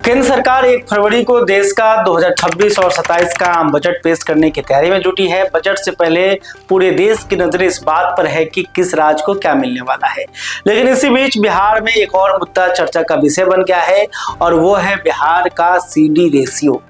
केंद्र सरकार 1 फरवरी को देश का 2026 और 27 का आम बजट पेश करने की तैयारी में जुटी है। बजट से पहले पूरे देश की नजरें इस बात पर है कि किस राज्य को क्या मिलने वाला है। लेकिन इसी बीच बिहार में एक और मुद्दा चर्चा का विषय बन गया है और वो है बिहार का सीडी रेशियो।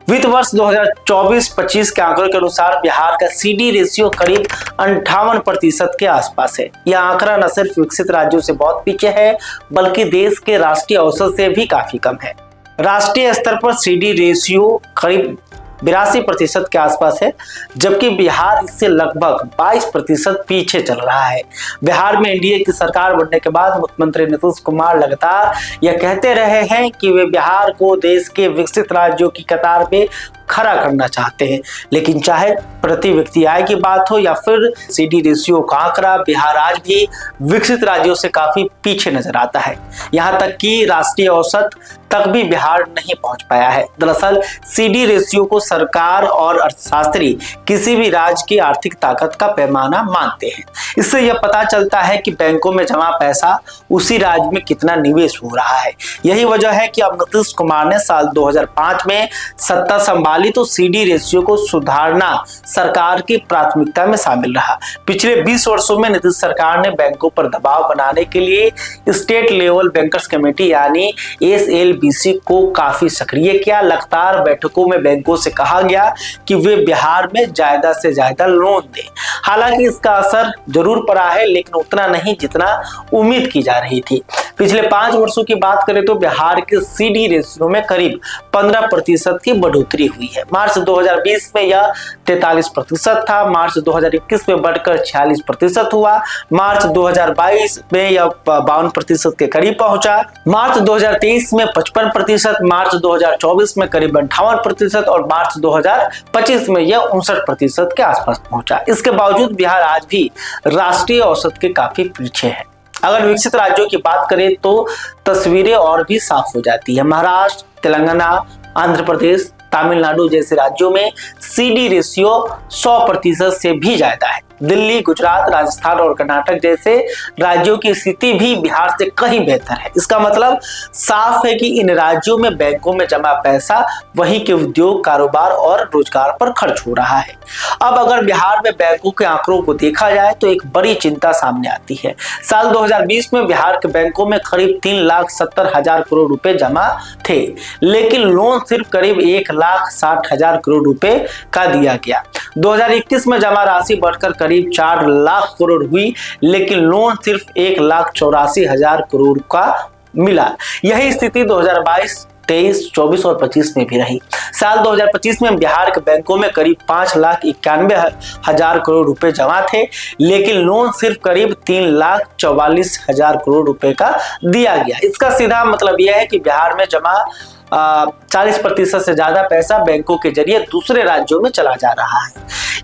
वित्त वर्ष 2024-25 के आंकड़ों के अनुसार बिहार का सीडी रेशियो करीब 58% के आसपास है। यह आंकड़ा न सिर्फ विकसित राज्यों से बहुत पीछे है बल्कि देश के राष्ट्रीय औसत से भी काफी कम है। राष्ट्रीय स्तर पर सीडी रेशियो करीब 82% के आसपास है, जबकि बिहार इससे लगभग 22% पीछे चल रहा है। बिहार में एनडीए की सरकार बनने के बाद मुख्यमंत्री नीतीश कुमार लगातार यह कहते रहे हैं कि वे बिहार को देश के विकसित राज्यों की कतार में खड़ा करना चाहते हैं। लेकिन चाहे प्रति व्यक्ति आय की बात हो या फिर सीडी रेशियो का आंकड़ा, बिहार आज भी विकसित राज्यों से काफी पीछे नजर आता है। यहाँ तक कि राष्ट्रीय औसत तक भी बिहार नहीं पहुंच पाया है। दरअसल सीडी रेशियो को सरकार और अर्थशास्त्री किसी भी राज्य की आर्थिक ताकत का पैमाना मानते हैं। इससे यह पता चलता है कि बैंकों में जमा पैसा उसी राज्य में कितना निवेश हो रहा है। यही वजह है कि अब नीतीश कुमार ने साल 2005 में सत्ता संभाली तो सीडी रेशियो को सुधारना सरकार की प्राथमिकता में शामिल रहा। पिछले 20 वर्षों में नीतीश सरकार ने बैंकों पर दबाव बनाने के लिए स्टेट लेवल बैंकर्स कमेटी यानी SLBC को काफी सक्रिय किया। लगातार बैठकों में बैंकों से कहा गया कि वे बिहार में ज्यादा से ज्यादा लोन दें। हालांकि इसका असर जरूर पड़ा है, लेकिन उतना नहीं जितना उम्मीद की जा रही थी। पिछले 5 वर्षों की बात करें तो बिहार के सीडी रेशियो में करीब 15% की बढ़ोतरी हुई है। मार्च 2020 में यह 43% था, मार्च 2021 में बढ़कर 46% हुआ, मार्च 2022 में यह 52% के करीब पहुंचा, मार्च 2023 में 55%, मार्च 2024 में करीब 58% और मार्च 2025 में यह 59% के आसपास पहुंचा। इसके बावजूद बिहार आज भी राष्ट्रीय औसत के काफी पीछे है। अगर विकसित राज्यों की बात करें तो तस्वीरें और भी साफ हो जाती है। महाराष्ट्र, तेलंगाना, आंध्र प्रदेश, तमिलनाडु जैसे राज्यों में सीडी रेशियो 100% से भी ज्यादा है। दिल्ली, गुजरात, राजस्थान और कर्नाटक जैसे राज्यों की स्थिति भी बिहार से कहीं बेहतर है। इसका मतलब साफ है कि इन राज्यों में बैंकों में जमा पैसा वहीं के उद्योग, कारोबार और रोजगार पर खर्च हो रहा है। अब अगर बिहार में बैंकों के आंकड़ों को देखा जाए तो एक बड़ी चिंता सामने आती है। साल 2020 में बिहार के बैंकों में करीब 3,70,000 करोड़ रुपए जमा थे, लेकिन लोन सिर्फ करीब 1,60,000 करोड़ रुपए का दिया गया। 2021 में जमा राशि बढ़कर करीब 4 लाख करोड़ हुई, लेकिन लोन सिर्फ 1,84,000 करोड़ का मिला। यही स्थिति 2022, 23, 24 और 25 में भी रही। साल 2025 में बिहार के बैंकों में करीब 5,91,000 करोड़ रुपए जमा थे, लेकिन लोन सिर्फ करीब 3,44,000 करोड़ रुपए का दिया गया। इसका सीधा मतलब यह है कि बिहार में जमा 40% से ज्यादा पैसा बैंकों के जरिए दूसरे राज्यों में चला जा रहा है।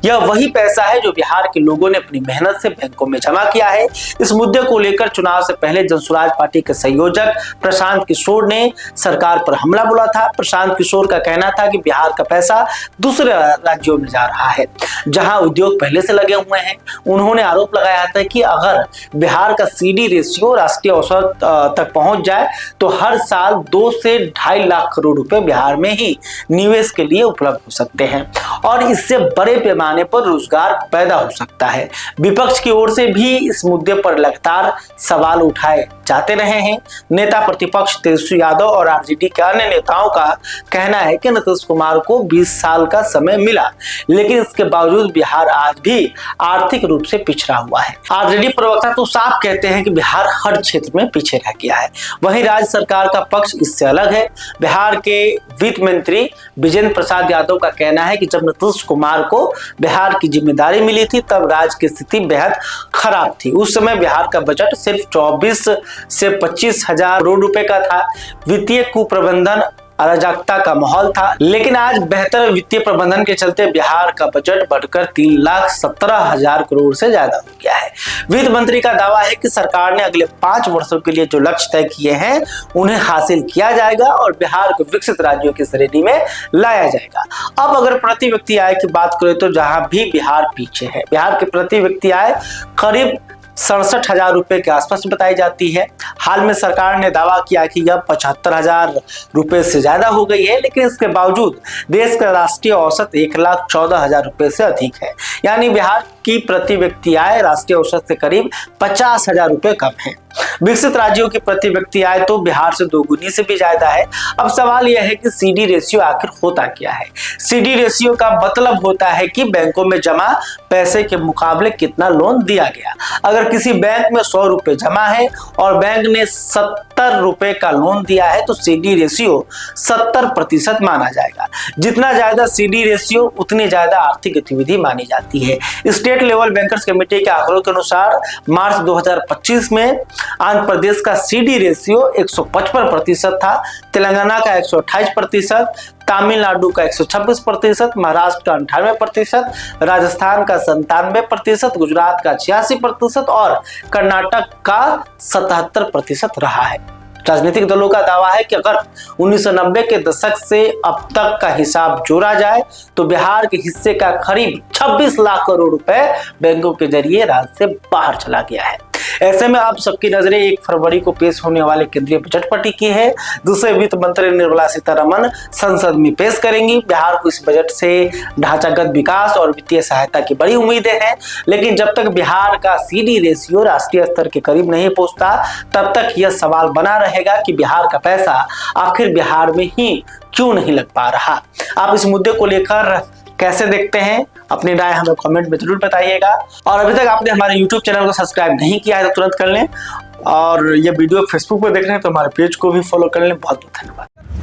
यह वही पैसा है जो बिहार के लोगों ने अपनी मेहनत से बैंकों में जमा किया है। इस मुद्दे को लेकर चुनाव से पहले जनसुराज पार्टी के संयोजक प्रशांत किशोर ने सरकार पर हमला बोला था। प्रशांत किशोर का कहना था कि बिहार का पैसा दूसरे राज्यों में जा रहा है जहां उद्योग पहले से लगे हुए हैं। उन्होंने आरोप लगाया था कि अगर बिहार का सीडी रेशियो राष्ट्रीय औसत तक पहुंच जाए तो हर साल 2 से 2.5 लाख करोड़ रुपए बिहार में ही निवेश के लिए उपलब्ध हो सकते हैं और इससे बड़े पैमाने पर रोजगार पैदा हो सकता है। विपक्ष की ओर से भी इस मुद्दे पर लगातार सवाल उठाए जाते रहे हैं। नेता प्रतिपक्ष तेजस्वी यादव और आरजेडी के अन्य नेताओं का कहना है कि नीतीश कुमार को 20 साल का समय मिला, लेकिन इसके बावजूद बिहार आज भी आर्थिक रूप से पिछड़ा हुआ है। आरजेडी प्रवक्ता तो साफ कहते हैं कि बिहार हर क्षेत्र में पीछे रह गया है। वहीं राज्य सरकार का पक्ष इससे अलग है। बिहार के वित्त मंत्री विजेंद्र प्रसाद यादव का कहना है कि जब नीतीश कुमार को बिहार की जिम्मेदारी मिली थी तब राज्य की स्थिति बेहद खराब थी। उस समय बिहार का बजट सिर्फ 24 से 25,000 करोड़ रुपए का था। वित्तीय कुप्रबंधन, अराजकता का माहौल था, लेकिन आज बेहतर वित्तीय प्रबंधन के चलते बिहार का बजट बढ़कर 3,17,000 करोड़ से ज्यादा हो गया है। वित्त मंत्री का दावा है कि सरकार ने अगले 5 वर्षों के लिए जो लक्ष्य तय किए हैं उन्हें हासिल किया जाएगा और बिहार को विकसित राज्यों की श्रेणी में लाया जाएगा। अब अगर प्रति व्यक्ति आय की बात करें तो जहां भी बिहार पीछे है। बिहार के प्रति व्यक्ति आय करीब 67,000 रुपए के आसपास बताई जाती है। हाल में सरकार ने दावा किया कि यह 75,000 रुपए से ज्यादा हो गई है, लेकिन इसके बावजूद देश का राष्ट्रीय औसत 1,14,000 रुपए से अधिक है। यानी बिहार की प्रति व्यक्ति आय राष्ट्रीय औसत से करीब 50,000 रुपए कम है। विकसित राज्यों की प्रति व्यक्ति आय तो बिहार से दोगुनी से भी ज्यादा है। अब सवाल यह है कि सीडी रेशियो आखिर होता क्या है। सीडी रेशियो का मतलब होता है कि बैंकों में जमा पैसे के मुकाबले कितना लोन दिया गया। अगर किसी बैंक में 100 रुपए जमा है और बैंक ने 70 रुपए का लोन दिया है तो सीडी रेशियो 70% माना जाएगा। जितना ज्यादा सीडी रेशियो उतनी ज्यादा आर्थिक गतिविधि मानी जाती है। स्टेट लेवल बैंकर्स कमेटी के आंकड़ों के अनुसार मार्च 2025 में आंध्र प्रदेश का सीडी रेशियो 155% था, तेलंगाना का 128%, तमिलनाडु का 126%, महाराष्ट्र का 98%, राजस्थान का 97%, गुजरात का 86% और कर्नाटक का 77% रहा है। राजनीतिक दलों का दावा है कि अगर 1990 के दशक से अब तक का हिसाब जोड़ा जाए तो बिहार के हिस्से का करीब 26 लाख करोड़ रुपए बैंकों के जरिए राज्य से बाहर चला गया है। ऐसे में आप सबकी नजरें 1 फरवरी को पेश होने वाले केंद्रीय बजट पर टिकी है, जिसे वित्त मंत्री निर्मला सीतारमण संसद में पेश करेंगी। बिहार को इस बजट से ढांचागत विकास और वित्तीय सहायता की बड़ी उम्मीदें हैं, लेकिन जब तक बिहार का सीडी रेशियो राष्ट्रीय स्तर के करीब नहीं पहुंचता, तब तक यह सवाल बना रहेगा कि बिहार का पैसा आखिर बिहार में ही क्यों नहीं लग पा रहा। आप इस मुद्दे को लेकर कैसे देखते हैं, अपनी राय हमें कमेंट में जरूर बताइएगा। और अभी तक आपने हमारे YouTube चैनल को सब्सक्राइब नहीं किया है तो तुरंत कर लें, और ये वीडियो फेसबुक पर देख रहे हैं तो हमारे पेज को भी फॉलो कर लें। बहुत बहुत धन्यवाद।